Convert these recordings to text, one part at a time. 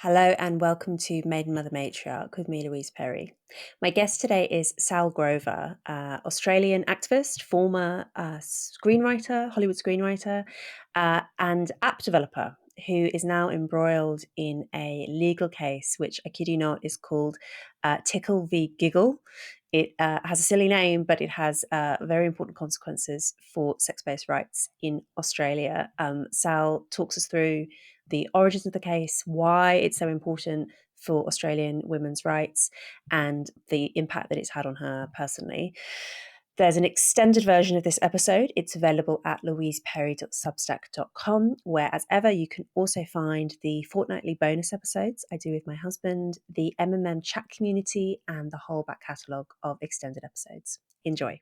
Hello and welcome to Maiden, Mother, Matriarch with me, Louise Perry. My guest today is Sall Grover, Australian activist, former screenwriter, Hollywood screenwriter, and app developer who is now embroiled in a legal case, which I kid you not is called Tickle v. Giggle. It has a silly name, but it has very important consequences for sex-based rights in Australia. Sall talks us through the origins of the case, why it's so important for Australian women's rights, and the impact that it's had on her personally. There's an extended version of this episode. It's available at louiseperry.substack.com, where, as ever, you can also find the fortnightly bonus episodes I do with my husband, the chat community, and the whole back catalogue of extended episodes. Enjoy.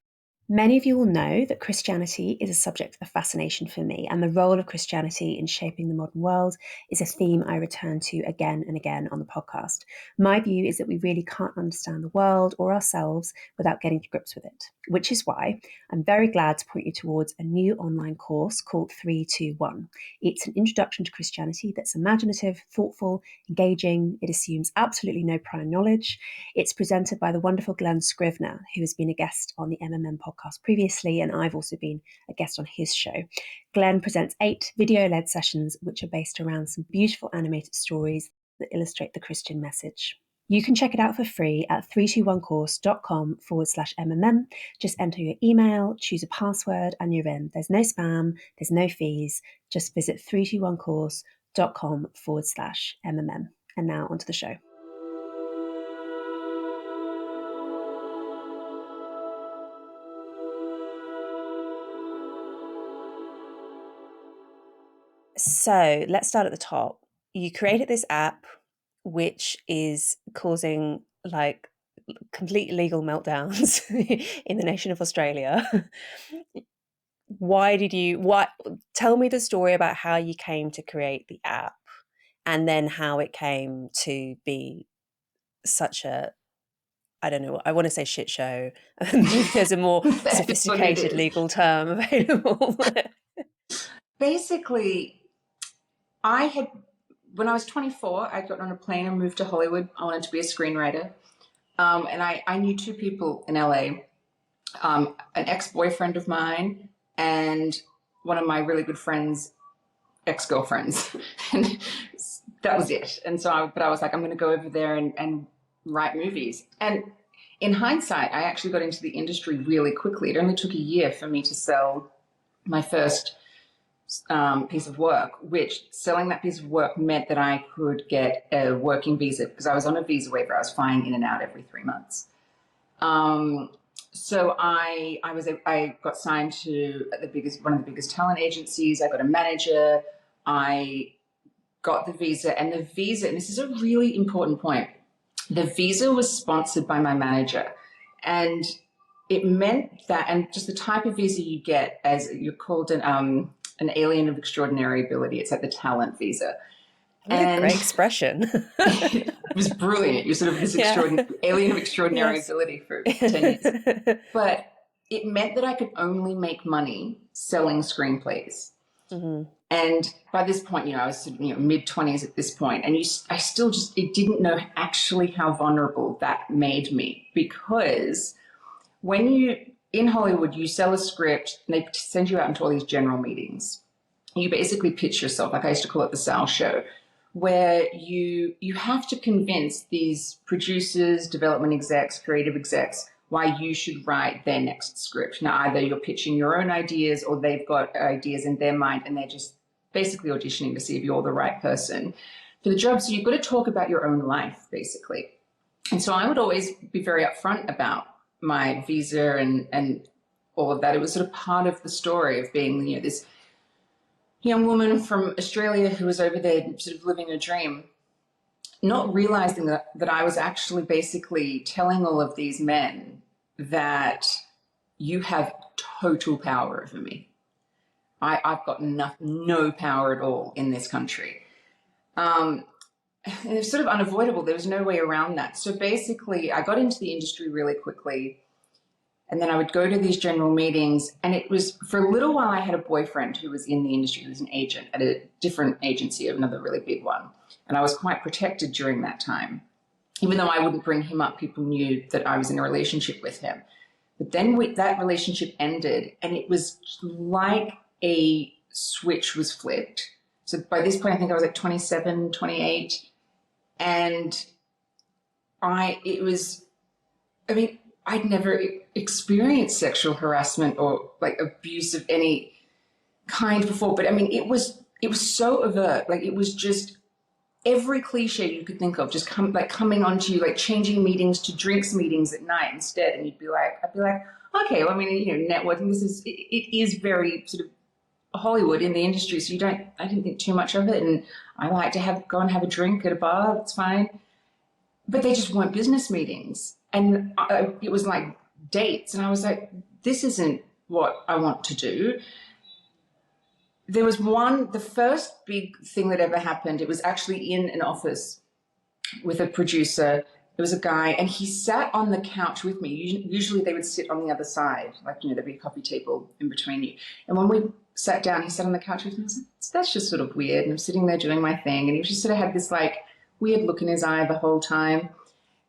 Many of you will know that Christianity is a subject of fascination for me, and the role of Christianity in shaping the modern world is a theme I return to again and again on the podcast. My view is that we really can't understand the world or ourselves without getting to grips with it, which is why I'm very glad to point you towards a new online course called 321. It's an introduction to Christianity that's imaginative, thoughtful, engaging. It assumes absolutely no prior knowledge. It's presented by the wonderful Glenn Scrivener, who has been a guest on the podcast previously, and I've also been a guest on his show. Glenn presents 8 video-led sessions which are based around some beautiful animated stories that illustrate the Christian message. You can check it out for free at 321course.com/MMM. Just enter your email, choose a password, and you're in. There's no spam, there's no fees. Just visit 321course.com/MMM. And now onto the show. So let's start at the top. You created this app, which is causing like complete legal meltdowns in the nation of Australia. Tell me the story about how you came to create the app, and then how it came to be such a, I don't know, I want to say shit show. There's a more sophisticated legal term available. Basically, when I was 24, I got on a plane and moved to Hollywood. I wanted to be a screenwriter. And I knew 2 people in LA, an ex-boyfriend of mine and one of my really good friends' ex-girlfriends. And that was it. And so I was like, I'm going to go over there and write movies. And in hindsight, I actually got into the industry really quickly. It only took a year for me to sell my first piece of work, which selling that piece of work meant that I could get a working visa, because I was on a visa waiver. I was flying in and out every 3 months. So I got signed to one of the biggest talent agencies. I got a manager. I got the visa, and this is a really important point. The visa was sponsored by my manager, and it meant that, and just the type of visa you get, as you're called an alien of extraordinary ability. It's like the talent visa. What a great expression. It was brilliant. You're sort of this alien of extraordinary ability for 10 years. But it meant that I could only make money selling screenplays. Mm-hmm. And by this point, I was mid-20s at this point, and I still didn't know actually how vulnerable that made me, because when in Hollywood, you sell a script and they send you out into all these general meetings. You basically pitch yourself, like I used to call it the Sall Show, where you have to convince these producers, development execs, creative execs, why you should write their next script. Now, either you're pitching your own ideas or they've got ideas in their mind and they're just basically auditioning to see if you're the right person for the job. So you've got to talk about your own life, basically. And so I would always be very upfront about my visa and all of that. It was sort of part of the story of being, this young woman from Australia who was over there sort of living a dream, not realizing that I was actually basically telling all of these men that you have total power over me. I've got no power at all in this country. And it's sort of unavoidable. There was no way around that. So basically, I got into the industry really quickly, and then I would go to these general meetings, and it was, for a little while, I had a boyfriend who was in the industry, who was an agent at a different agency, another really big one. And I was quite protected during that time. Even though I wouldn't bring him up, people knew that I was in a relationship with him. But then that relationship ended, and it was like a switch was flipped. So by this point, I think I was like 27, 28. And I'd never experienced sexual harassment or like abuse of any kind before. But I mean, it was so overt. Like, it was just every cliche you could think of, just coming onto you, like changing meetings to drinks meetings at night instead. And I'd be like, okay, well, I mean, you know, networking, it is very sort of Hollywood in the industry. So I didn't think too much of it. And I like to go and have a drink at a bar. It's fine. But they just weren't business meetings. And it was like dates. And I was like, this isn't what I want to do. There was the first big thing that ever happened, it was actually in an office with a producer. There was a guy, and he sat on the couch with me. Usually they would sit on the other side, like, you know, there'd be a coffee table in between you. And when we sat down, he sat on the couch with me. I was like, that's just sort of weird. And I'm sitting there doing my thing. And he just sort of had this like weird look in his eye the whole time.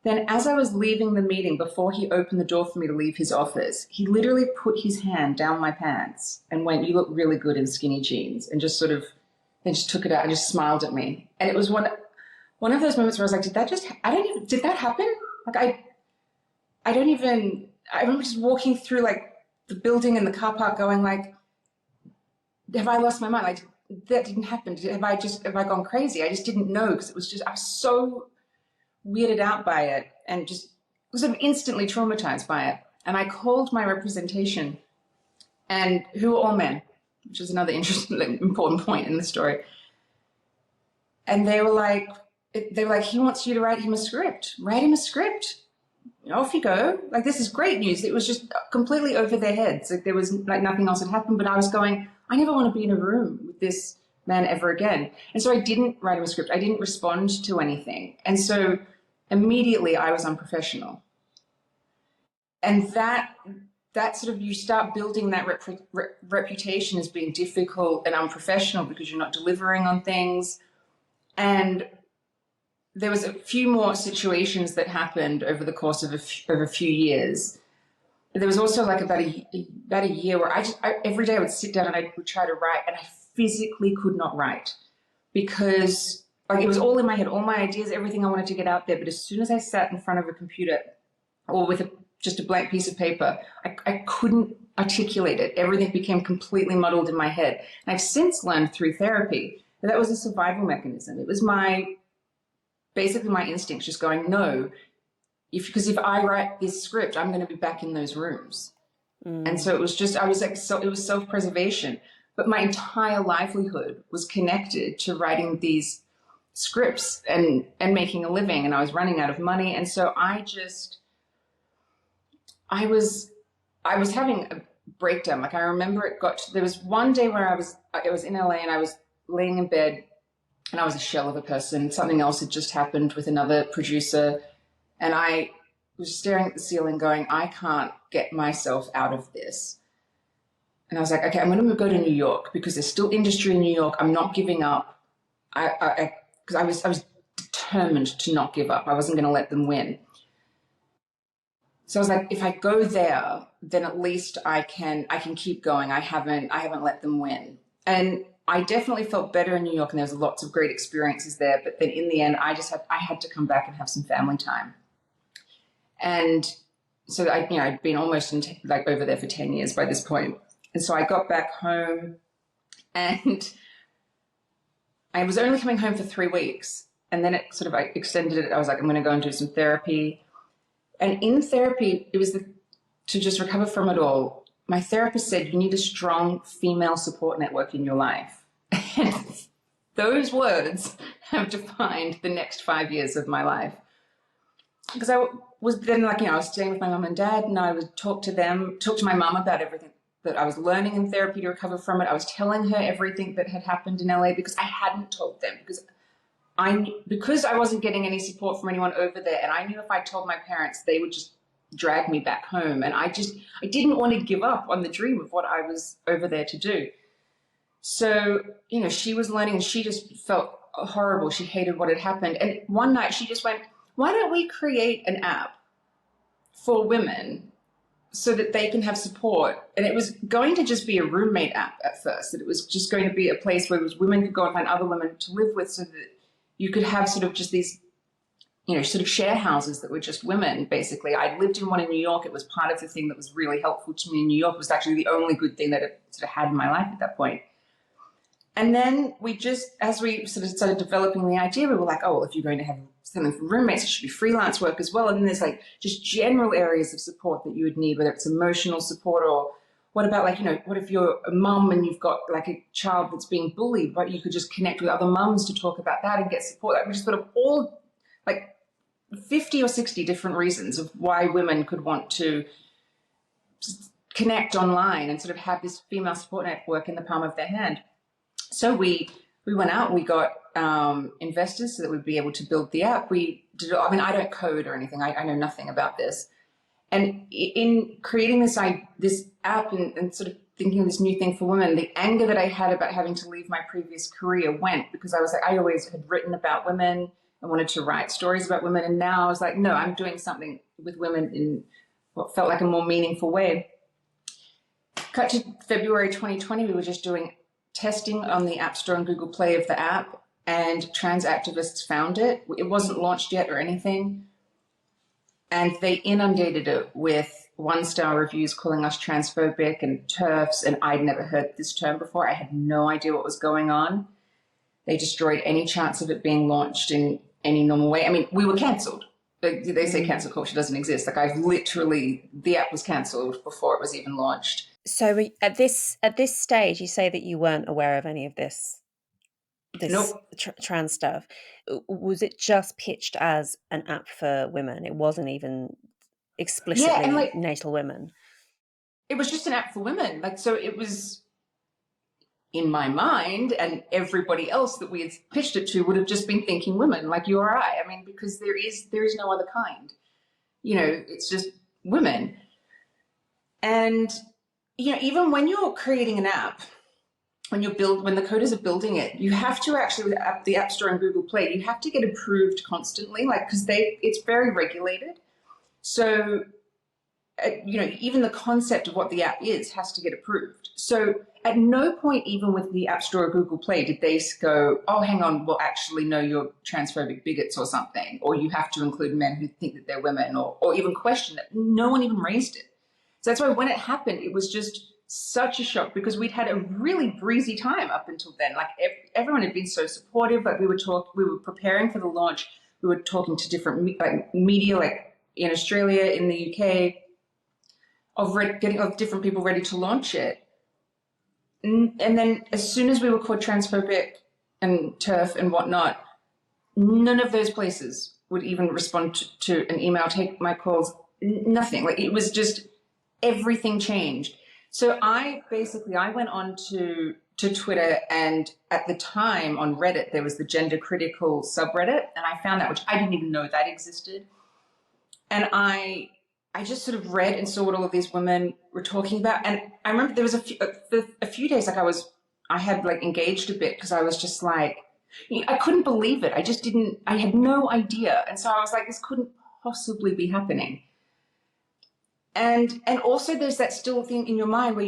Then as I was leaving the meeting, before he opened the door for me to leave his office, he literally put his hand down my pants and went, "You look really good in skinny jeans," and just took it out and just smiled at me. And it was one of those moments where I was like, did that happen? Like, I remember just walking through like the building and the car park going like, have I lost my mind? Like, that didn't happen. Have I gone crazy? I just didn't know, because I was so weirded out by it and just was sort of instantly traumatized by it. And I called my representation, and who were all men, which is another interesting, important point in the story. And they were like, he wants you to write him a script. Write him a script. Off you go. Like, this is great news. It was just completely over their heads. Like, there was like nothing else had happened. But I was going, I never want to be in a room with this man ever again. And so I didn't write him a script. I didn't respond to anything. And so immediately I was unprofessional. And that sort of, you start building that reputation as being difficult and unprofessional because you're not delivering on things. And there was a few more situations that happened over the course of a few years. There was also like about a year where every day I would sit down and I would try to write, and I physically could not write because like it was all in my head, all my ideas, everything I wanted to get out there. But as soon as I sat in front of a computer or with just a blank piece of paper, I couldn't articulate it. Everything became completely muddled in my head. And I've since learned through therapy that that was a survival mechanism. It was basically my instincts just going, no, because if I write this script, I'm going to be back in those rooms. And so it was it was self-preservation. But my entire livelihood was connected to writing these scripts and making a living, and I was running out of money. And so I was having a breakdown. Like, I remember there was one day where I was in LA and I was laying in bed and I was a shell of a person. Something else had just happened with another producer, and I was staring at the ceiling going, I can't get myself out of this. And I was like, okay, I'm going to go to New York because there's still industry in New York. I'm not giving up. Because I was determined to not give up. I wasn't going to let them win. So I was like, if I go there, then at least I can keep going. I haven't let them win. And I definitely felt better in New York, and there was lots of great experiences there. But then in the end, I had to come back and have some family time. And so I'd been almost over there for 10 years by this point. And so I got back home, and I was only coming home for 3 weeks. And then it sort of, I extended it. I was like, I'm going to go and do some therapy. And in therapy, it was to just recover from it all. My therapist said, you need a strong female support network in your life. And those words have defined the next 5 years of my life. Because I was then I was staying with my mum and dad, and I would talk to my mum about everything that I was learning in therapy to recover from it. I was telling her everything that had happened in LA because I hadn't told them, because I wasn't getting any support from anyone over there. And I knew if I told my parents, they would just drag me back home. And I didn't want to give up on the dream of what I was over there to do. So, she was learning, and she just felt horrible. She hated what had happened. And one night she just went, why don't we create an app for women so that they can have support? And it was going to just be a roommate app at first, that it was just going to be a place where women could go and find other women to live with, so that you could have sort of just these, sort of share houses that were just women, basically. I lived in one in New York. It was part of the thing that was really helpful to me in New York. It was actually the only good thing that it sort of had in my life at that point. And then as we sort of started developing the idea, we were like, oh, well, if you're going to have something for roommates, it should be freelance work as well. And then there's like just general areas of support that you would need, whether it's emotional support, or what about what if you're a mum and you've got like a child that's being bullied, but you could just connect with other mums to talk about that and get support. Like, we just thought of all like 50 or 60 different reasons of why women could want to connect online and sort of have this female support network in the palm of their hand. So we went out, we got investors so that we'd be able to build the app. I don't code or anything. I know nothing about this. And in creating this app and sort of thinking of this new thing for women, the anger that I had about having to leave my previous career went, because I was like, I always had written about women. I wanted to write stories about women. And now I was like, no, I'm doing something with women in what felt like a more meaningful way. Cut to February 2020, we were just doing testing on the App Store and Google Play of the app, and trans activists found it. It wasn't launched yet or anything. And they inundated it with 1-star reviews calling us transphobic and TERFs. And I'd never heard this term before. I had no idea what was going on. They destroyed any chance of it being launched in any normal way. I mean, we were cancelled. They say cancel culture doesn't exist. Like, the app was cancelled before it was even launched. So at this stage, you say that you weren't aware of any of this Nope. Trans stuff. Was it just pitched as an app for women? It wasn't even explicitly natal women. It was just an app for women. Like, so it was, in my mind, and everybody else that we had pitched it to would have just been thinking women, like you or I. I mean, because there is no other kind. It's just women. And even when you're creating an app, when the coders are building it, you have to actually, with the App Store and Google Play, you have to get approved constantly, because it's very regulated. So, even the concept of what the app is has to get approved. So at no point, even with the App Store or Google Play, did they go, oh, hang on, well, actually, no, you're transphobic bigots or something, or you have to include men who think that they're women, or even question it. No one even raised it. So that's why when it happened, it was just such a shock, because we'd had a really breezy time up until then. Like, everyone had been so supportive. Like, we were preparing for the launch. We were talking to different media, like in Australia, in the UK, of different people ready to launch it. And then as soon as we were called transphobic and TERF and whatnot, none of those places would even respond to an email, take my calls, nothing. Like, it was just, everything changed. So I went on to Twitter, and at the time on Reddit, there was the gender critical subreddit, and I found that, which I didn't even know that existed. And I just sort of read and saw what all of these women were talking about. And I remember there was a few days, like I had like engaged a bit, because I was just like, I couldn't believe it. I had no idea. And so I was like, this couldn't possibly be happening. And also there's that still thing in your mind where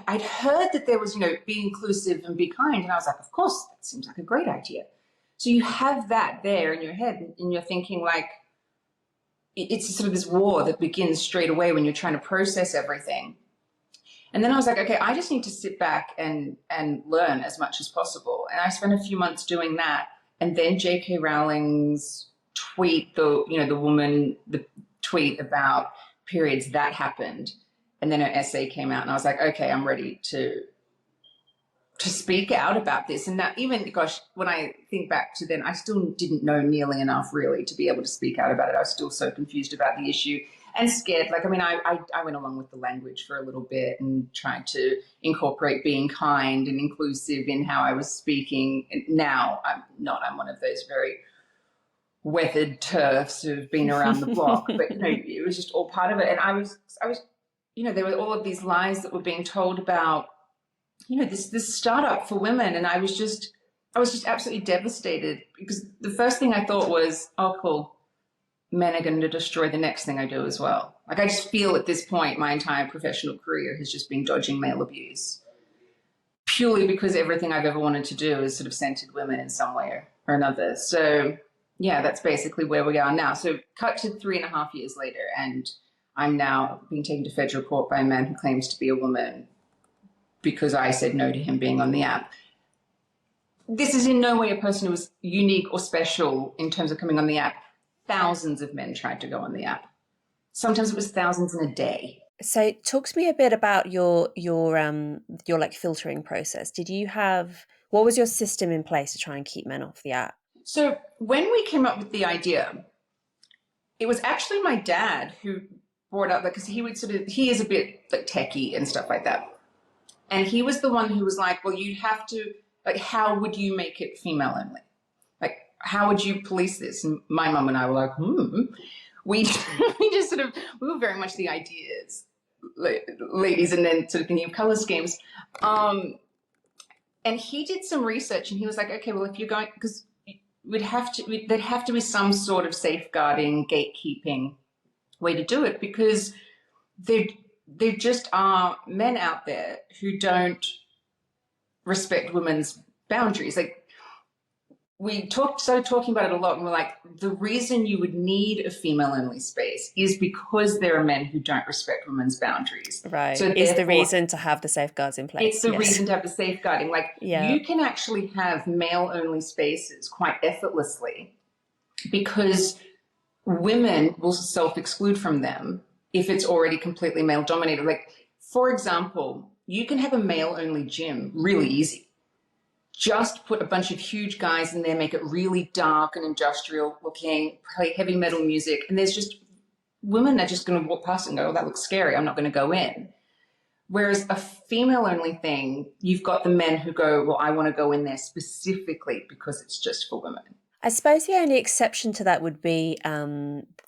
I'd heard that there was, be inclusive and be kind. And I was like, of course, that seems like a great idea. So you have that there in your head, and you're thinking like, it's sort of this war that begins straight away when you're trying to process everything. And then I was like, okay, I just need to sit back and learn as much as possible. And I spent a few months doing that. And then J.K. Rowling's tweet, the tweet about periods, that happened. And then her essay came out, and I was like, okay, I'm ready to speak out about this. And that, even, gosh, when I think back to then, I still didn't know nearly enough really to be able to speak out about it. I was still so confused about the issue and scared. Like, I mean, I went along with the language for a little bit and tried to incorporate being kind and inclusive in how I was speaking. And now I'm not. I'm one of those very weathered TERFs who've been around the block. But, it was just all part of it. And I was, there were all of these lies that were being told about, this startup for women. And I I was just absolutely devastated because the first thing I thought was, oh, cool, men are going to destroy the next thing I do as well. Like, I just feel at this point, my entire professional career has just been dodging male abuse, purely because everything I've ever wanted to do is sort of centered women in some way or another. So, yeah, that's basically where we are now. So, cut to 3.5 years later, and I'm now being taken to federal court by a man who claims to be a woman because I said no to him being on the app. This is in no way a person who was unique or special in terms of coming on the app. Thousands of men tried to go on the app. Sometimes it was thousands in a day. So talk to me a bit about your like filtering process. What was your system in place to try and keep men off the app? So when we came up with the idea, it was actually my dad who brought up that, because he is a bit like techie and stuff like that. And he was the one who was like, well, you'd have to, like, how would you make it female only? Like, how would you police this? And my mum and I were like, we just sort of, we were very much the ideas ladies, and then sort of thinking of color schemes. And he did some research, and he was like, okay, well, if you're going, because there'd have to be some sort of safeguarding, gatekeeping way to do it, because there just are men out there who don't respect women's boundaries. Like, we started talking about it a lot, and we're like, the reason you would need a female-only space is because there are men who don't respect women's boundaries. Right. So is the reason to have the safeguards in place. It's the reason to have the safeguarding. Like, you can actually have male-only spaces quite effortlessly because women will self-exclude from them if it's already completely male-dominated. Like, for example, you can have a male-only gym really easy. Just put a bunch of huge guys in there, make it really dark and industrial looking, play heavy metal music, and there's just women are just going to walk past and go, oh, that looks scary, I'm not going to go in. Whereas a female-only thing, you've got the men who go, well, I want to go in there specifically because it's just for women. I suppose the only exception to that would be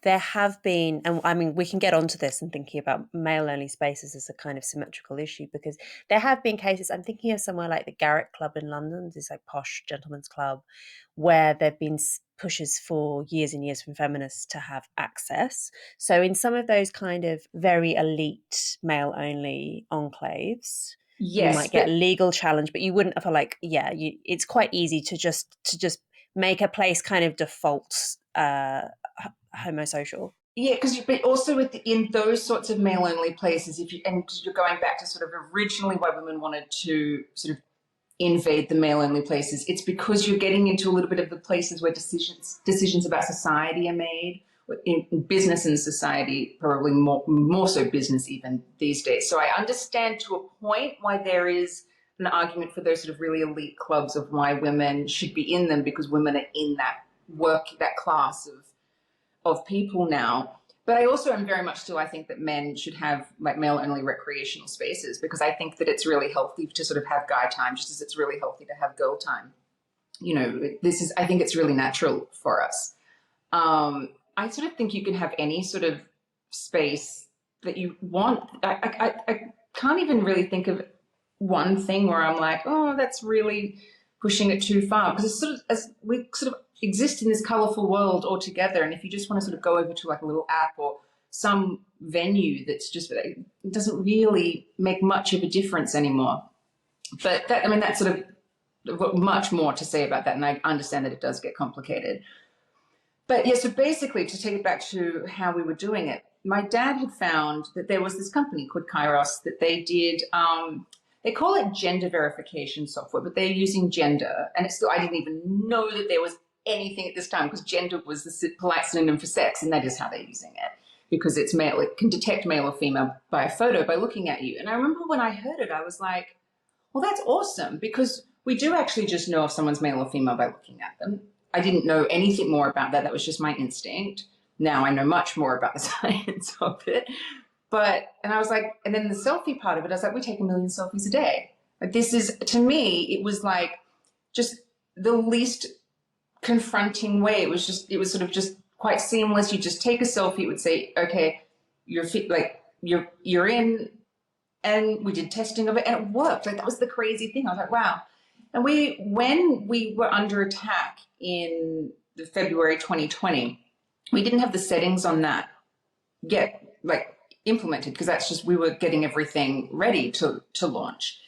there have been, and I mean, we can get onto this and thinking about male-only spaces as a kind of symmetrical issue, because there have been cases, I'm thinking of somewhere like the Garrick Club in London, this like posh gentleman's club, where there have been pushes for years and years from feminists to have access. So in some of those kind of very elite male-only enclaves, you might get a legal challenge, but you wouldn't feel like, it's quite easy to just make a place kind of default homosocial. Yeah, but also in those sorts of male-only places, and you're going back to sort of originally why women wanted to sort of invade the male-only places, it's because you're getting into a little bit of the places where decisions about society are made, in business and society, probably more so business even these days. So I understand to a point why there is an argument for those sort of really elite clubs of why women should be in them, because women are in that class of people now. But I also am very much still, I think that men should have like male-only recreational spaces, because I think that it's really healthy to sort of have guy time, just as it's really healthy to have girl time. You know, I think it's really natural for us. I sort of think you can have any sort of space that you want. I can't even really think of one thing where I'm like, oh, that's really pushing it too far, because it's sort of, as we sort of exist in this colorful world all together, and if you just want to sort of go over to like a little app or some venue that's just, it doesn't really make much of a difference anymore. But that's sort of much more to say about that, and I understand that it does get complicated. But yeah, so basically, to take it back to how we were doing it, my dad had found that there was this company called Kairos that they did, they call it gender verification software, but they're using gender. And it's still, I didn't even know that there was anything at this time, because gender was the polite synonym for sex, and that is how they're using it, because it's male. It can detect male or female by a photo, by looking at you. And I remember when I heard it, I was like, well, that's awesome, because we do actually just know if someone's male or female by looking at them. I didn't know anything more about that. That was just my instinct. Now I know much more about the science of it. And I was like, and then the selfie part of it, I was like, we take 1 million selfies a day. Like, this is, to me, it was like just the least confronting way. It was sort of just quite seamless. You just take a selfie. It would say, okay, you're in, and we did testing of it, and it worked. Like, that was the crazy thing. I was like, wow. And when we were under attack in February 2020, we didn't have the settings on that yet, like implemented, because that's just, we were getting everything ready to launch.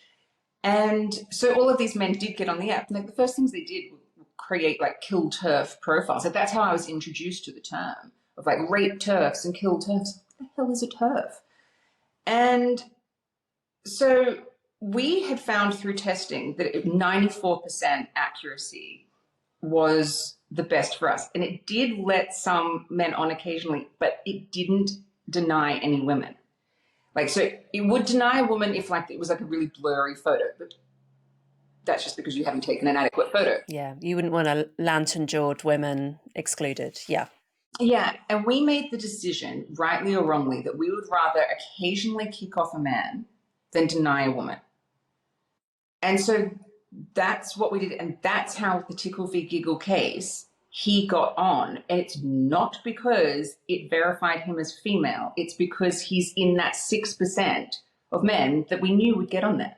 And so all of these men did get on the app. And like the first things they did were create like kill turf profiles. So that's how I was introduced to the term of like rape turfs and kill turfs. What the hell is a turf? And so we had found through testing that 94% accuracy was the best for us. And it did let some men on occasionally, but it didn't deny any women. Like, so it would deny a woman if like it was like a really blurry photo, but that's just because you haven't taken an adequate photo. Yeah, you wouldn't want a lantern-jawed women excluded. Yeah. Yeah, and we made the decision, rightly or wrongly, that we would rather occasionally kick off a man than deny a woman. And so that's what we did. And that's how the Tickle v. Giggle case, he got on. And it's not because it verified him as female. It's because he's in that 6% of men that we knew would get on there.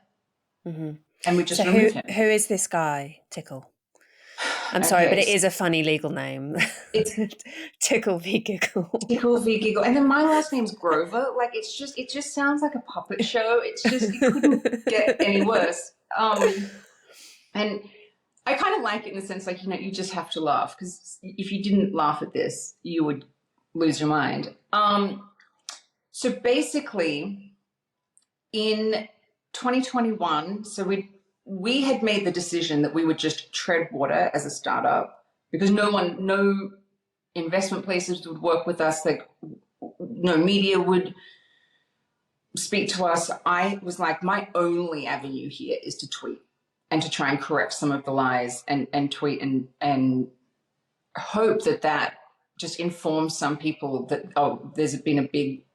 Mm-hmm. And we just removed him. Who is this guy, Tickle? I'm sorry, but it is a funny legal name. It's Tickle v. Giggle. Tickle v. Giggle. And then my last name's Grover. Like, it just sounds like a puppet show. It couldn't get any worse. And I kind of like it in the sense, like, you just have to laugh, because if you didn't laugh at this, you would lose your mind. So basically, in 2021, so we had made the decision that we would just tread water as a startup, because no investment places would work with us, like no media would speak to us. I was like, my only avenue here is to tweet and to try and correct some of the lies and tweet and hope that just informs some people that, oh, there's been a big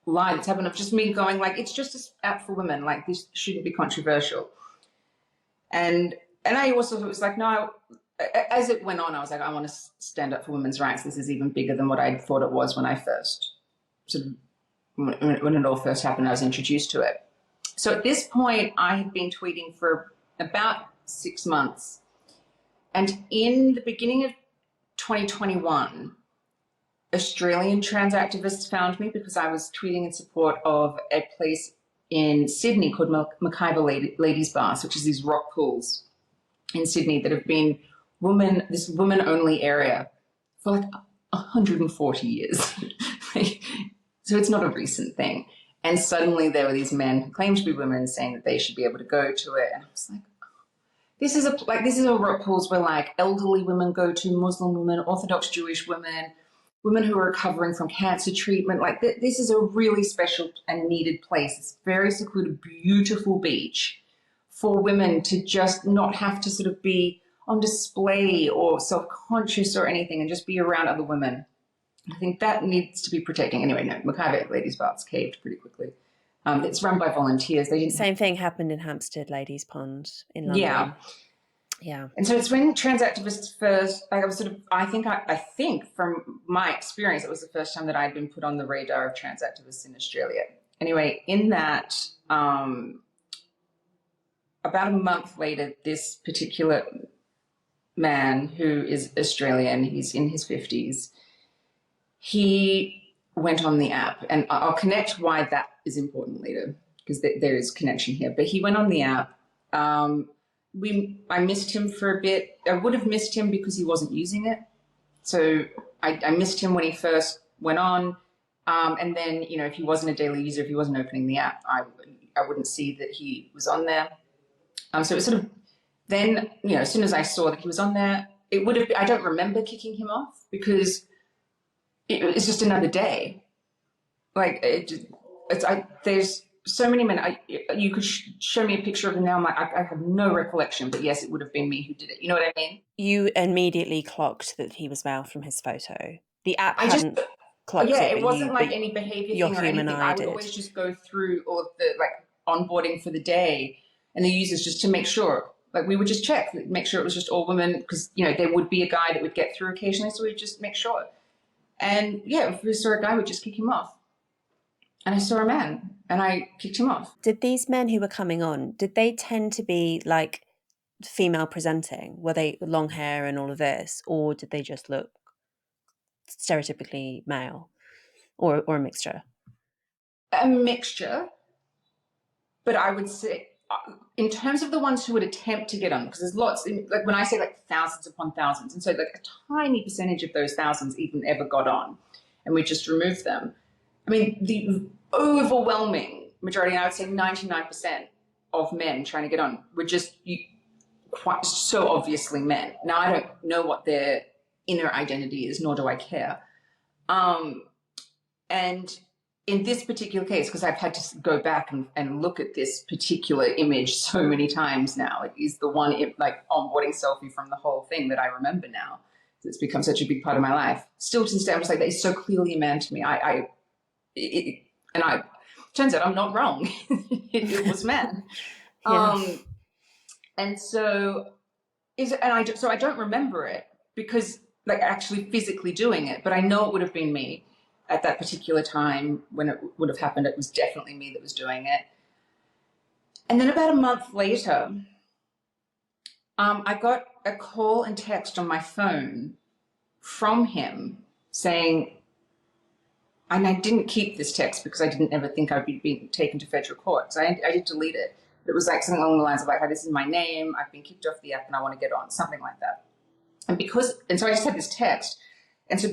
lie that's happened, of just me going like, it's just an app for women, like this shouldn't be controversial. And I also was like, no, as it went on, I was like, I want to stand up for women's rights. This is even bigger than what I thought it was when I first when it all first happened, I was introduced to it. So at this point, I had been tweeting for about 6 months. And in the beginning of 2021, Australian trans activists found me because I was tweeting in support of a place in Sydney called Mackay Ladies Bars, which is these rock pools in Sydney that have been this women-only area for like 140 years. So it's not a recent thing. And suddenly there were these men who claimed to be women saying that they should be able to go to it. And I was like, this is a rock pools where like elderly women go to, Muslim women, Orthodox Jewish women, women who are recovering from cancer treatment. Like this is a really special and needed place. It's very secluded, beautiful beach for women to just not have to sort of be on display or self-conscious or anything, and just be around other women. I think that needs to be protecting. Anyway, no, Mackay Ladies Bars caved pretty quickly. It's run by volunteers. Same thing happened in Hampstead Ladies Pond in London. Yeah. And so it's when trans activists first, like I think from my experience, it was the first time that I'd been put on the radar of trans activists in Australia. Anyway, in that, about a month later, this particular man who is Australian, he's in his 50s, he went on the app, and I'll connect why that is important later, because there is connection here. But he went on the app. I missed him for a bit. I would have missed him because he wasn't using it. So I missed him when he first went on. And then, if he wasn't a daily user, if he wasn't opening the app, I wouldn't see that he was on there. So it was sort of then, as soon as I saw that he was on there, it would have, I don't remember kicking him off because it's just another day. Like there's so many men. You could show me a picture of him now. I'm like, I have no recollection, but yes, it would have been me who did it. You know what I mean? You immediately clocked that he was male from his photo. The app hadn't clocked it. Yeah, it wasn't like any behavior thing or anything. I would always just go through all of the onboarding for the day and the users just to make sure. Like we would just check, make sure it was just all women, because there would be a guy that would get through occasionally, so we'd just make sure. And yeah, if we saw a guy, we'd just kick him off. And I saw a man, and I kicked him off. Did these men who were coming on, did they tend to be like female presenting? Were they long hair and all of this, or did they just look stereotypically male, or a mixture? A mixture, but I would say, in terms of the ones who would attempt to get on, because there's lots, like when I say like thousands upon thousands, and so like a tiny percentage of those thousands even ever got on, and we just removed them. I mean, the overwhelming majority, I would say 99% of men trying to get on were just quite so obviously men. Now, I don't know what their inner identity is, nor do I care. And in this particular case, because I've had to go back and look at this particular image so many times now, it is the one like onboarding selfie from the whole thing that I remember now. It's become such a big part of my life. Still to this day, I'm just like, that is so clearly a man to me. Turns out I'm not wrong. it was man. Yeah. And so I don't remember it because like actually physically doing it, but I know it would have been me at that particular time when it would have happened. It was definitely me that was doing it. And then about a month later, I got a call and text on my phone from him saying, and I didn't keep this text because I didn't ever think I'd be being taken to federal court. So I did delete it. It was like something along the lines of like, hey, this is my name. I've been kicked off the app and I want to get on, something like that. And so I just had this text. And so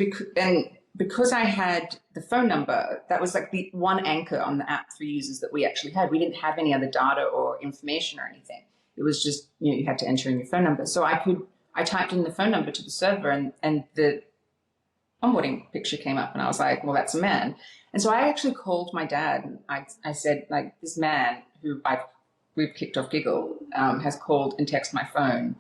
because I had the phone number, that was like the one anchor on the app for users that we actually had. We didn't have any other data or information or anything. It was just, you had to enter in your phone number. So I typed in the phone number to the server and the onboarding picture came up and I was like, well, that's a man. And so I actually called my dad and I said, like, this man who we've kicked off Giggle has called and texted my phone.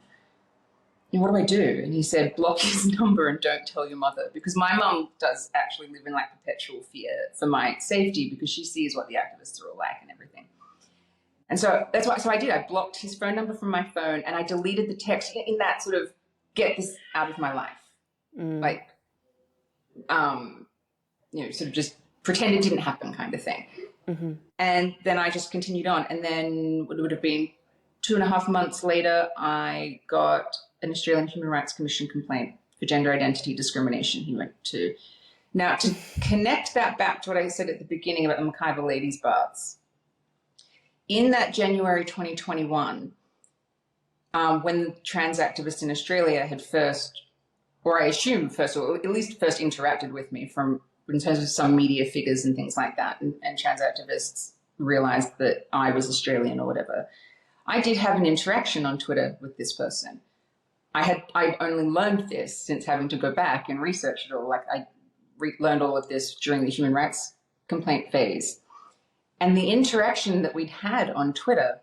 And what do I do? And he said, block his number and don't tell your mother, because my mum does actually live in like perpetual fear for my safety because she sees what the activists are all like and everything. And so that's why. So I did. I blocked his phone number from my phone and I deleted the text in that sort of get this out of my life, like, sort of just pretend it didn't happen kind of thing. Mm-hmm. And then I just continued on. And then it would have been 2.5 months later, I got an Australian Human Rights Commission complaint for gender identity discrimination he went to. Now, to connect that back to what I said at the beginning about the Mackay ladies' baths, in that January 2021, when trans activists in Australia had first, or I assume first, or at least first interacted with me in terms of some media figures and things like that, and trans activists realized that I was Australian or whatever, I did have an interaction on Twitter with this person. I only learned this since having to go back and research it all. Like I learned all of this during the human rights complaint phase. And the interaction that we'd had on Twitter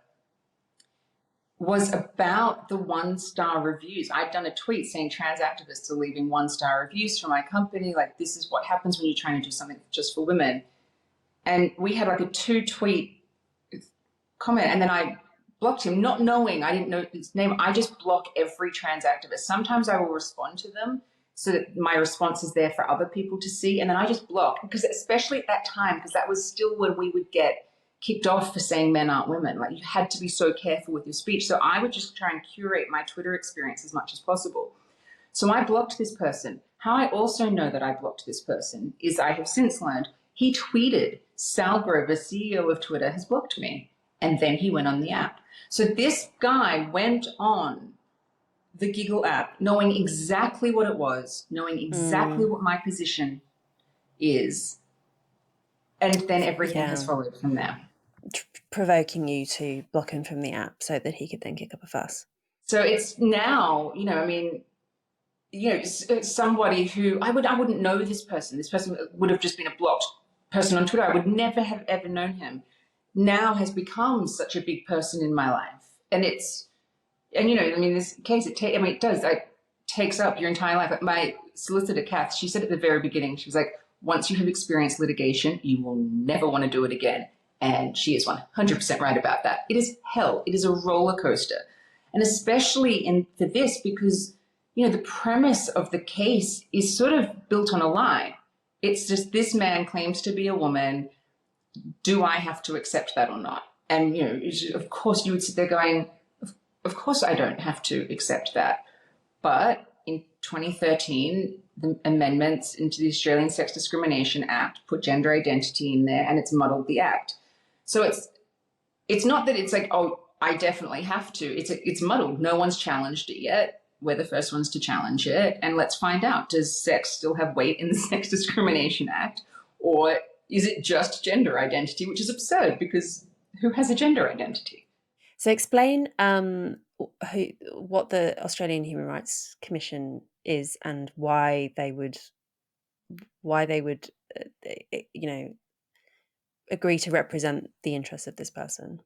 was about the 1-star reviews. I'd done a tweet saying trans activists are leaving 1-star reviews for my company. Like, this is what happens when you're trying to do something just for women. And we had like a 2-tweet comment, and then I blocked him, not knowing, I didn't know his name. I just block every trans activist. Sometimes I will respond to them so that my response is there for other people to see. And then I just block, because especially at that time, because that was still when we would get kicked off for saying men aren't women. Like, you had to be so careful with your speech. So I would just try and curate my Twitter experience as much as possible. So I blocked this person. How I also know that I blocked this person is I have since learned he tweeted, Sall Grover, CEO of Twitter, has blocked me. And then he went on the app. So this guy went on the Giggle app knowing exactly what it was, knowing exactly what my position is, and then everything has followed from there. Provoking you to block him from the app so that he could then kick up a fuss. So it's now, somebody who I wouldn't know this person. This person would have just been a blocked person on Twitter. I would never have ever known him. Now has become such a big person in my life. And this case, it does, like, takes up your entire life. Like my solicitor, Kath, she said at the very beginning, she was like, once you have experienced litigation, you will never want to do it again. And she is 100% right about that. It is hell. It is a roller coaster. And especially for this, because, the premise of the case is sort of built on a lie. It's just, this man claims to be a woman. Do I have to accept that or not? And, of course you would sit there going, of course I don't have to accept that. But in 2013, the amendments into the Australian Sex Discrimination Act put gender identity in there, and it's muddled the act. So it's not that it's like, oh, I definitely have to. It's muddled. No one's challenged it yet. We're the first ones to challenge it. And let's find out, does sex still have weight in the Sex Discrimination Act? Or is it just gender identity, which is absurd because who has a gender identity? So explain what the Australian Human Rights Commission is and why they would agree to represent the interests of this person.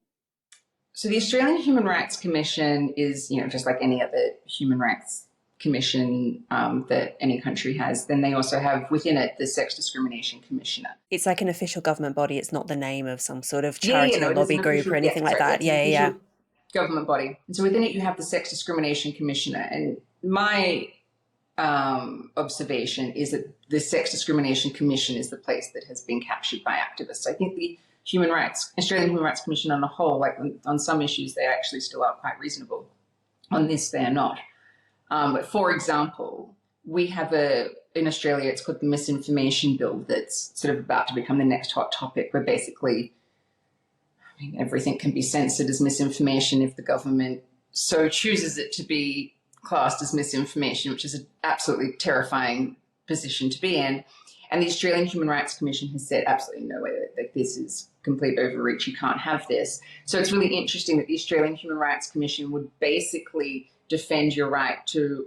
So the Australian Human Rights Commission is, just like any other human rights commission that any country has. Then they also have within it the Sex Discrimination Commissioner. It's like an official government body. It's not the name of some sort of charity or lobby group or anything like that. Yeah. Government body. And so within it, you have the Sex Discrimination Commissioner. And my observation is that the Sex Discrimination Commission is the place that has been captured by activists. I think the Australian Human Rights Commission on the whole, like on some issues, they actually still are quite reasonable. On this, they are not. But for example, we have in Australia, it's called the Misinformation Bill that's sort of about to become the next hot topic, where basically, everything can be censored as misinformation if the government so chooses it to be classed as misinformation, which is an absolutely terrifying position to be in. And the Australian Human Rights Commission has said absolutely no way that this is complete overreach. You can't have this. So it's really interesting that the Australian Human Rights Commission would basically defend your right to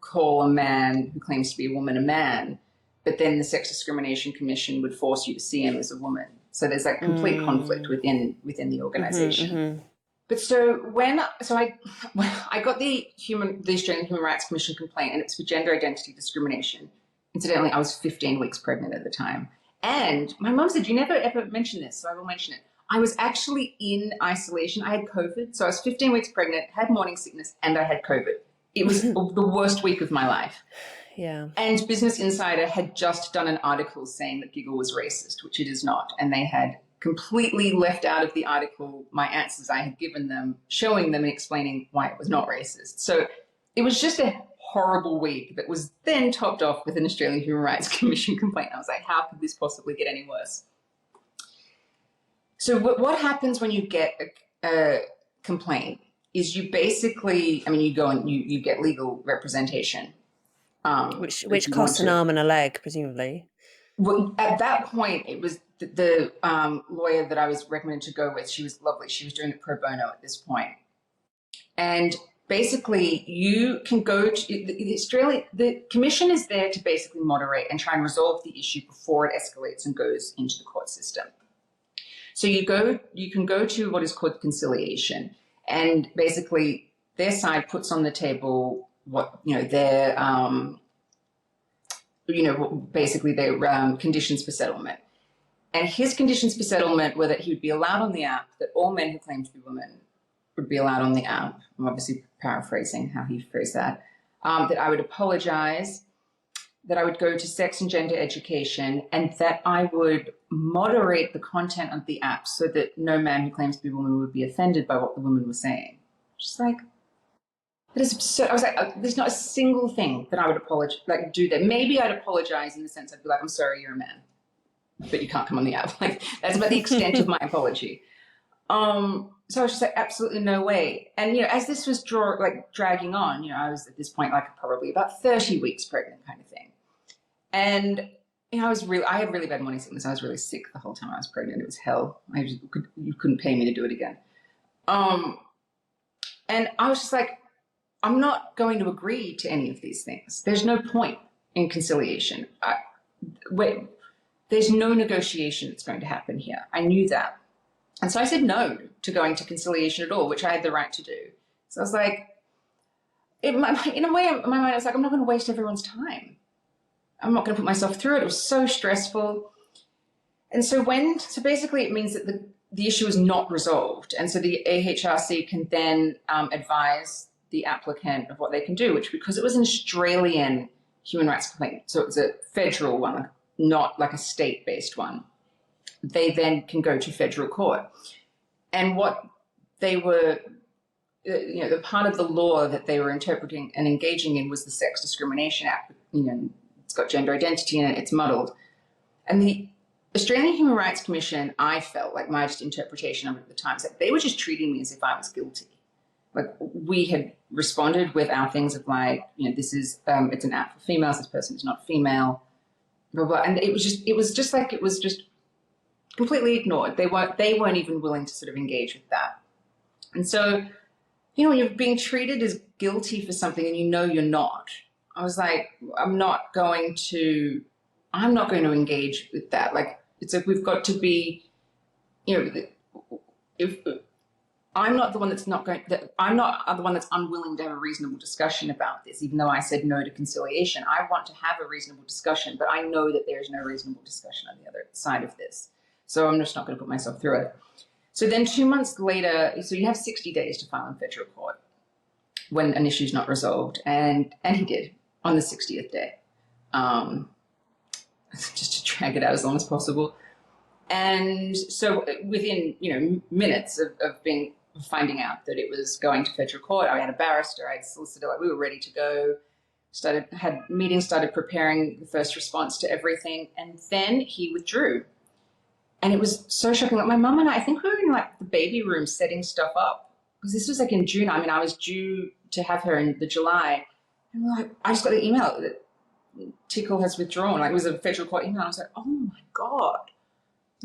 call a man who claims to be a woman a man, but then the Sex Discrimination Commission would force you to see him as a woman. So there's that complete conflict within the organization. Mm-hmm. But I got the Australian Human Rights Commission complaint, and it's for gender identity discrimination. Incidentally, I was 15 weeks pregnant at the time. And my mum said, you never ever mention this, so I will mention it. I was actually in isolation. I had COVID. So I was 15 weeks pregnant, had morning sickness, and I had COVID. It was the worst week of my life. Yeah. And Business Insider had just done an article saying that Giggle was racist, which it is not. And they had completely left out of the article my answers I had given them, showing them and explaining why it was not racist. So it was just a horrible week that was then topped off with an Australian Human Rights Commission complaint. I was like, how could this possibly get any worse? So what happens when you get a complaint is you basically, you go and you get legal representation. Which costs an arm and a leg, presumably. Well, at that point, it was the lawyer that I was recommended to go with. She was lovely. She was doing it pro bono at this point. And basically, you can go to the commission is there to basically moderate and try and resolve the issue before it escalates and goes into the court system. So you can go to what is called conciliation, and basically their side puts on the table what their basically their conditions for settlement. And his conditions for settlement were that he would be allowed on the app, that all men who claim to be women would be allowed on the app. I'm obviously paraphrasing how he phrased that. That I would apologize, that I would go to sex and gender education, and that I would moderate the content of the app so that no man who claims to be a woman would be offended by what the woman was saying. Just like, that is absurd. I was like, there's not a single thing that I would do that. Maybe I'd apologize in the sense I'd be like, I'm sorry, you're a man, but you can't come on the app. Like, that's about the extent of my apology. So I was just like, absolutely no way. And, as this was dragging on, I was at this point, probably about 30 weeks pregnant kind of thing. And, I had really bad morning sickness. I was really sick the whole time I was pregnant. It was hell. You couldn't pay me to do it again. And I was just like, I'm not going to agree to any of these things. There's no point in conciliation. There's no negotiation that's going to happen here. I knew that. And so I said no to going to conciliation at all, which I had the right to do. So I was like, in a way, in my mind, I was like, I'm not going to waste everyone's time. I'm not going to put myself through it. It was so stressful. And so basically it means that the issue is not resolved. And so the AHRC can then advise the applicant of what they can do, which, because it was an Australian human rights complaint, so it was a federal one, not like a state-based one, they then can go to federal court. And what they were the part of the law that they were interpreting and engaging in was the Sex Discrimination Act. It's got gender identity in it, it's muddled. And the Australian Human Rights Commission, I felt like my just interpretation of it at the time, said they were just treating me as if I was guilty. Like, we had responded with our things of like, this is, it's an app for females, this person is not female, blah, blah. And it was just completely ignored. They weren't even willing to sort of engage with that. And so, when you're being treated as guilty for something and you're not, I was like, I'm not going to engage with that. Like, it's like, we've got to be, if I'm not the one that's I'm not the one that's unwilling to have a reasonable discussion about this, even though I said no to conciliation. I want to have a reasonable discussion, but I know that there is no reasonable discussion on the other side of this. So I'm just not going to put myself through it. So then 2 months later, so you have 60 days to file in federal court when an issue is not resolved. And he did on the 60th day, just to drag it out as long as possible. And so within, minutes of finding out that it was going to federal court, I had a barrister, I had a solicitor, like, we were ready to go, had meetings, started preparing the first response to everything. And then he withdrew. And it was so shocking. Like, my mum and I think we were in like the baby room setting stuff up, because this was like in June. I mean, I was due to have her in the July, and we're like, I just got the email that Tickle has withdrawn. Like, it was a federal court email. I was like, oh my God,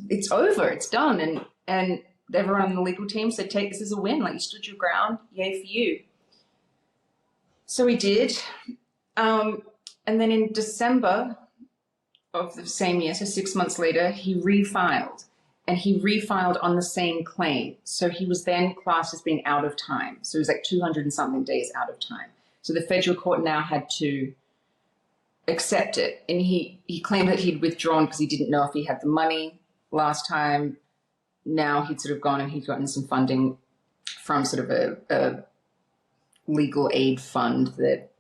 it's over, it's done. And everyone on the legal team said, take this as a win. Like, you stood your ground, yay for you. So we did. And then in December of the same year, so 6 months later, he refiled, and he refiled on the same claim. So he was then classed as being out of time. So it was like 200 and something days out of time. So the federal court now had to accept it. And he claimed that he'd withdrawn because he didn't know if he had the money last time. Now he'd sort of gone and he'd gotten some funding from sort of a legal aid fund that,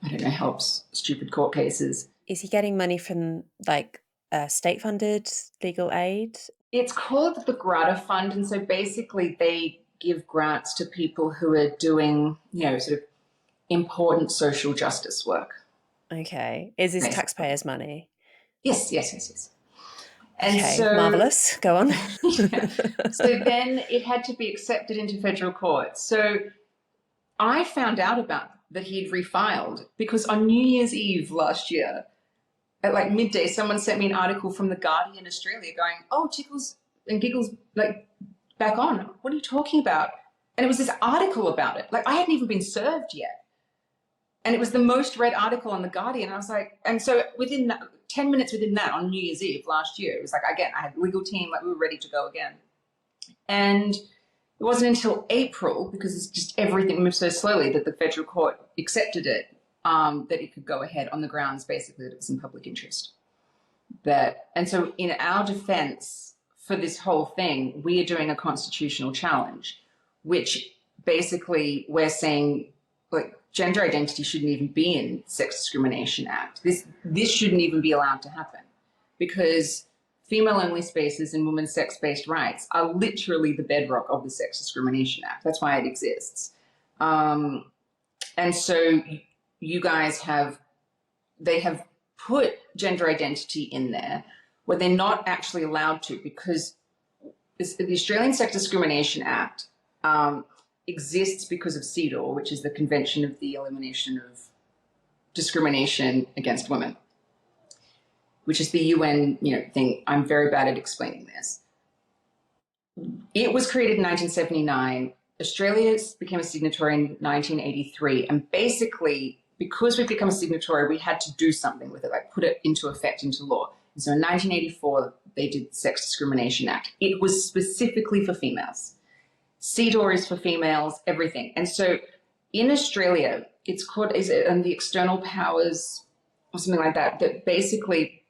I don't know, helps stupid court cases. Is he getting money from like state-funded legal aid? It's called the Grata Fund. And so basically they give grants to people who are doing, sort of important social justice work. Okay. Is this taxpayers' money? Yes. And okay, so, marvelous. Go on. Yeah. So then it had to be accepted into federal court. So I found out about that he'd refiled because on New Year's Eve last year, at like midday, someone sent me an article from The Guardian Australia going, oh, Tickles and Giggles like back on. What are you talking about? And it was this article about it. Like, I hadn't even been served yet. And it was the most read article on The Guardian. I was like, and so within that, 10 minutes within that, on New Year's Eve last year, it was like, again, I had a legal team, like, we were ready to go again. And it wasn't until April, because it's just everything moved so slowly, that the federal court accepted it, that it could go ahead on the grounds, basically, that it was in public interest. And so in our defense for this whole thing, we are doing a constitutional challenge, which basically we're saying, like, gender identity shouldn't even be in Sex Discrimination Act. This shouldn't even be allowed to happen, because female-only spaces and women's sex-based rights are literally the bedrock of the Sex Discrimination Act. That's why it exists. And so you guys they have put gender identity in there where they're not actually allowed to, because the Australian Sex Discrimination Act exists because of CEDAW, which is the Convention of the Elimination of Discrimination Against Women, which is the UN thing. I'm very bad at explaining this. It was created in 1979. Australia became a signatory in 1983. And basically, because we've become a signatory, we had to do something with it, like put it into effect, into law. And so in 1984, they did the Sex Discrimination Act. It was specifically for females. CEDAW is for females, everything. And so in Australia, it's called, the external powers or something like that, that basically,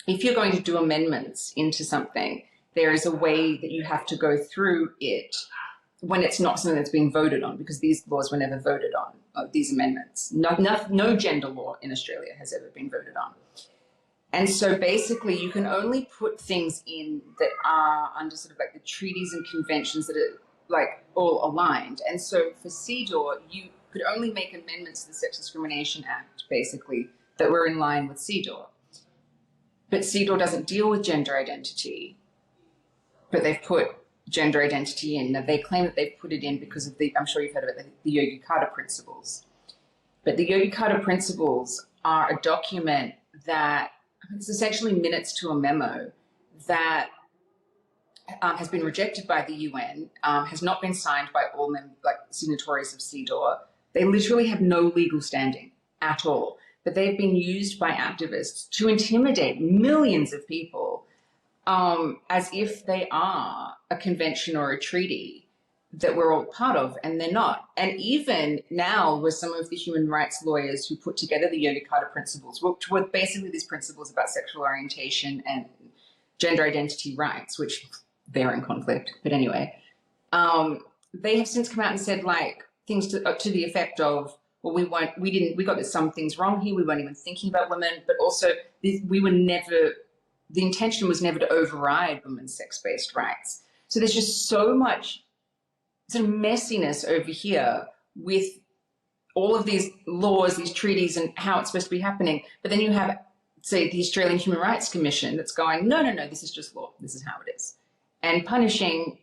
if you're going to do amendments into something, there is a way that you have to go through it when it's not something that's being voted on, because these laws were never voted on, these amendments. No gender law in Australia has ever been voted on. And so basically you can only put things in that are under sort of like the treaties and conventions that are like all aligned. And so for CDAW, you could only make amendments to the Sex Discrimination Act, basically, that were in line with CDAW. But CDAW doesn't deal with gender identity, but they've put gender identity in. Now, they claim that they've put it in because of I'm sure you've heard of it, the Yogi-Carter principles. But the Yogi-Carter principles are a document that, it's essentially minutes to a memo that has been rejected by the UN, has not been signed by all signatories of CDAW. They literally have no legal standing at all, but they've been used by activists to intimidate millions of people as if they are a convention or a treaty that we're all part of, and they're not. And even now with some of the human rights lawyers who put together the Yogi-Carter principles, which were basically these principles about sexual orientation and gender identity rights, which they're in conflict, but anyway, they have since come out and said like things to the effect of, well, we got some things wrong here. We weren't even thinking about women, but also the intention was never to override women's sex-based rights. So there's just so much sort of messiness over here with all of these laws, these treaties, and how it's supposed to be happening. But then you have, say, the Australian Human Rights Commission that's going, no, this is just law. This is how it is. And punishing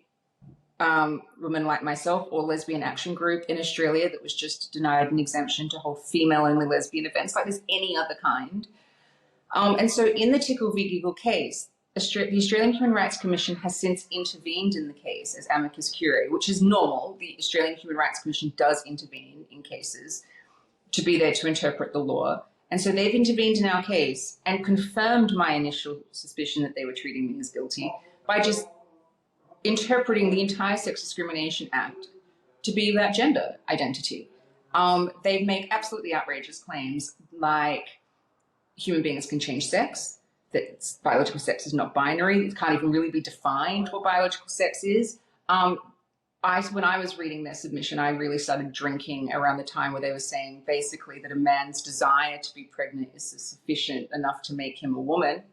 women like myself or Lesbian Action Group in Australia that was just denied an exemption to hold female-only lesbian events like there's any other kind. And so in the Tickle v. Giggle case, the Australian Human Rights Commission has since intervened in the case as amicus curiae, which is normal. The Australian Human Rights Commission does intervene in cases to be there to interpret the law. And so they've intervened in our case and confirmed my initial suspicion that they were treating me as guilty by just interpreting the entire Sex Discrimination Act to be about gender identity. They make absolutely outrageous claims like human beings can change sex, that biological sex is not binary. It can't even really be defined what biological sex is. When I was reading their submission, I really started drinking around the time where they were saying basically that a man's desire to be pregnant is sufficient enough to make him a woman.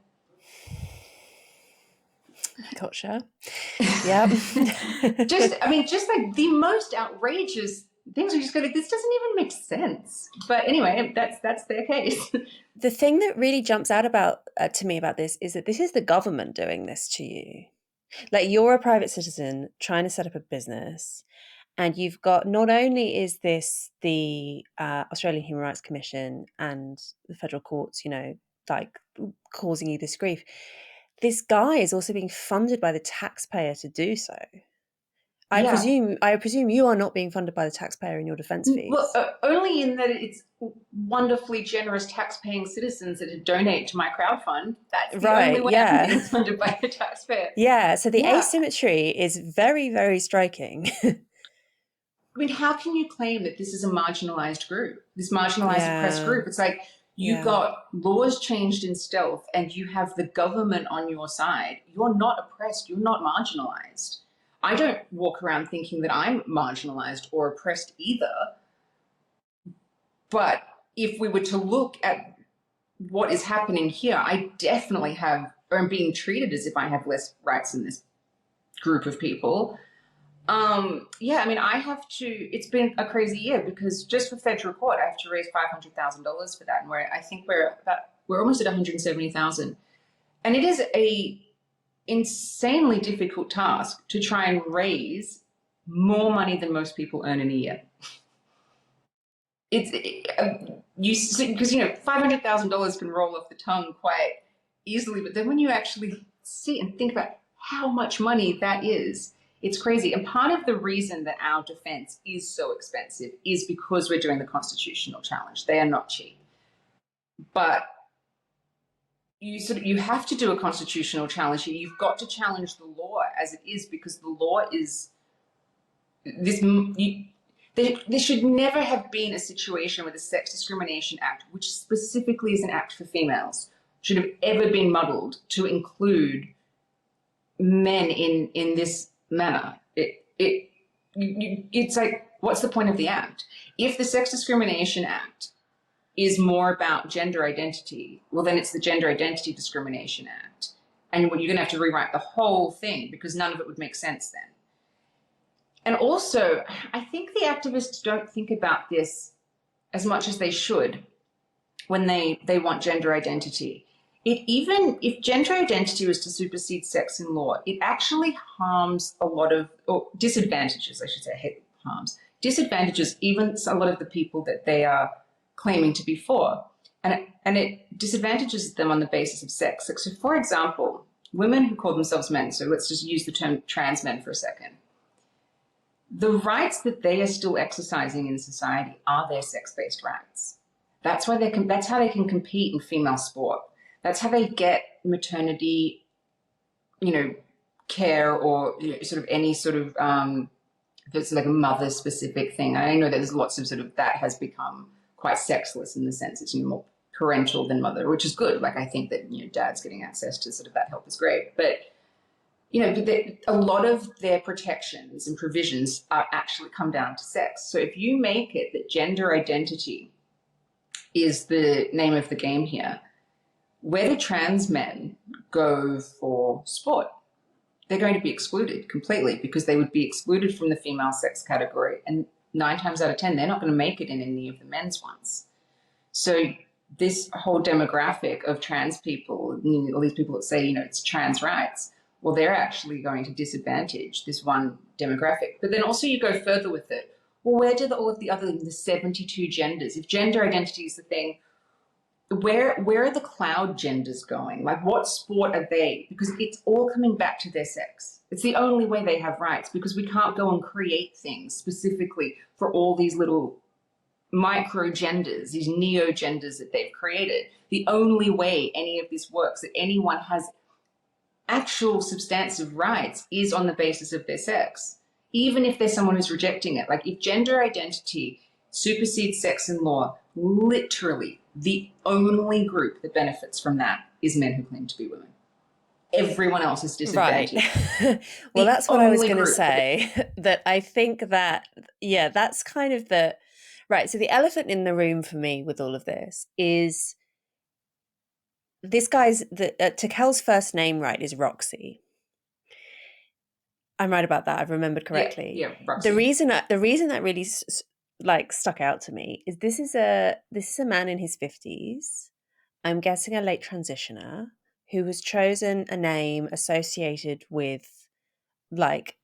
Gotcha. Yeah. just like the most outrageous things. We just go like, this doesn't even make sense. But anyway, that's their case. The thing that really jumps out to me about this is that this is the government doing this to you. Like, you're a private citizen trying to set up a business, and you've got, not only is this the Australian Human Rights Commission and the federal courts, like causing you this grief, this guy is also being funded by the taxpayer to do so. I presume you are not being funded by the taxpayer in your defence fees. Well, only in that it's wonderfully generous tax-paying citizens that donate to my crowdfund. That's the only way I'm being funded by the taxpayer. Yeah, so the asymmetry is very, very striking. I mean, how can you claim that this is a marginalised group, this marginalised oppressed group? It's like you've got laws changed in stealth and you have the government on your side. You're not oppressed. You're not marginalised. I don't walk around thinking that I'm marginalized or oppressed either. But if we were to look at what is happening here, I definitely am being treated as if I have less rights than this group of people. It's been a crazy year because just for federal court, I have to raise $500,000 for that. And we're almost at 170,000. And it is a insanely difficult task to try and raise more money than most people earn in a year. Because $500,000 can roll off the tongue quite easily, but then when you actually sit and think about how much money that is, it's crazy. And part of the reason that our defense is so expensive is because we're doing the constitutional challenge. They are not cheap, but you have to do a constitutional challenge here. You've got to challenge the law as it is, because the law is this. There should never have been a situation where the Sex Discrimination Act, which specifically is an act for females, should have ever been muddled to include men in this manner. It's like, what's the point of the act? If the Sex Discrimination Act is more about gender identity, well, then it's the Gender Identity Discrimination Act. And you're going to have to rewrite the whole thing because none of it would make sense then. And also, I think the activists don't think about this as much as they should when they want gender identity. Even if gender identity was to supersede sex in law, it actually harms a lot of, or disadvantages, I should say, I hate harms, disadvantages even a lot of the people that they are claiming to be for. And it disadvantages them on the basis of sex. So, for example, women who call themselves men, so let's just use the term trans men for a second, the rights that they are still exercising in society are their sex-based rights. That's why that's how they can compete in female sport. That's how they get maternity, care, or sort of any sort of if it's like a mother-specific thing. I know that there's lots of sort of that has become quite sexless in the sense it's more parental than mother, which is good. Like I think that dads getting access to sort of that help is great, but a lot of their protections and provisions are actually come down to sex. So if you make it that gender identity is the name of the game here, where do trans men go for sport? They're going to be excluded completely because they would be excluded from the female sex category. And 9 times out of 10, they're not going to make it in any of the men's ones. So this whole demographic of trans people, all these people that say, it's trans rights, well, they're actually going to disadvantage this one demographic. But then also you go further with it. Well, where do all of the 72 genders? If gender identity is the thing, where are the cloud genders going? Like, what sport are they? Because it's all coming back to their sex. It's the only way they have rights, because we can't go and create things specifically for all these little micro genders, these neo genders that they've created. The only way any of this works, that anyone has actual substantive rights, is on the basis of their sex, even if there's someone who's rejecting it. Like, if gender identity supersedes sex in law, literally the only group that benefits from that is men who claim to be women. Everyone else is disadvantaged. Right. Well, that's what I was going to say. That I think that, that's kind of the right. So the elephant in the room for me with all of this is this guy's Tickle's first name, right, is Roxie. I'm right about that. I've remembered correctly. Yeah, Roxie. The reason that really stuck out to me is this is a man in his 50s. I'm guessing a late transitioner who has chosen a name associated with like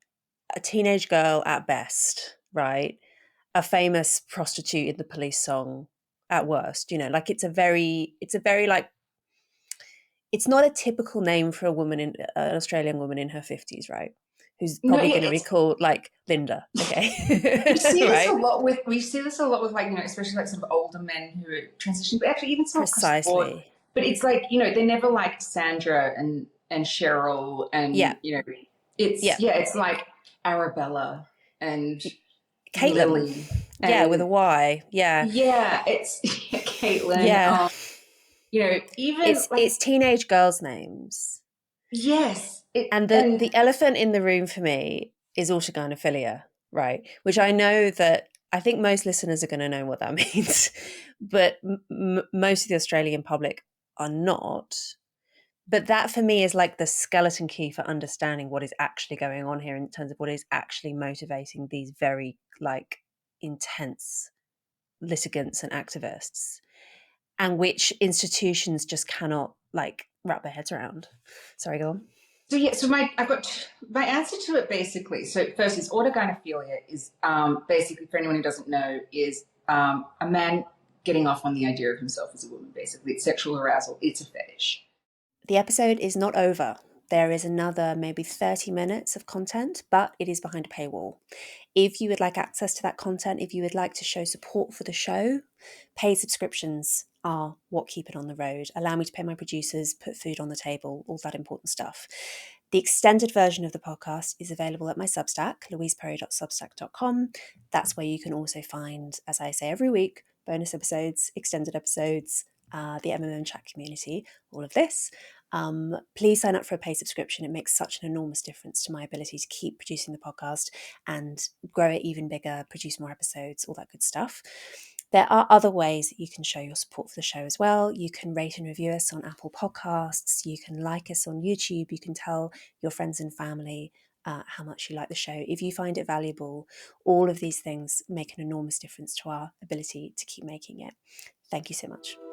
a teenage girl at best, right? A famous prostitute in the Police song at worst. Like it's a very like, it's not a typical name for a woman an Australian woman in her 50s, right? Who's probably going to be called like Linda. Okay. We see this a lot with like, especially like sort of older men who are transitioning, but actually even some precisely. But it's like, they're never like Sandra and Cheryl and it's like Arabella and Caitlin. Lily. And with a Y. Yeah. Yeah, it's Caitlin. Yeah. Even it's teenage girls' names. Yes. And the elephant in the room for me is autogynaphelia, right? Which I know that I think most listeners are going to know what that means, but most of the Australian public are not. But that for me is like the skeleton key for understanding what is actually going on here in terms of what is actually motivating these very like intense litigants and activists, and which institutions just cannot like wrap their heads around. Sorry, go on. So my answer to it basically. So first is autogynaphelia is basically, for anyone who doesn't know, is a man getting off on the idea of himself as a woman. Basically, it's sexual arousal. It's a fetish. The episode is not over. There is another maybe 30 minutes of content, but it is behind a paywall. If you would like access to that content, if you would like to show support for the show, paid subscriptions are what keep it on the road. Allow me to pay my producers, put food on the table, all that important stuff. The extended version of the podcast is available at my Substack, louiseperry.substack.com. That's where you can also find, as I say every week, bonus episodes, extended episodes, the MMM chat community, all of this. Please sign up for a paid subscription. It makes such an enormous difference to my ability to keep producing the podcast and grow it even bigger, produce more episodes, all that good stuff. There are other ways that you can show your support for the show as well. You can rate and review us on Apple Podcasts. You can like us on YouTube. You can tell your friends and family how much you like the show. If you find it valuable, all of these things make an enormous difference to our ability to keep making it. Thank you so much.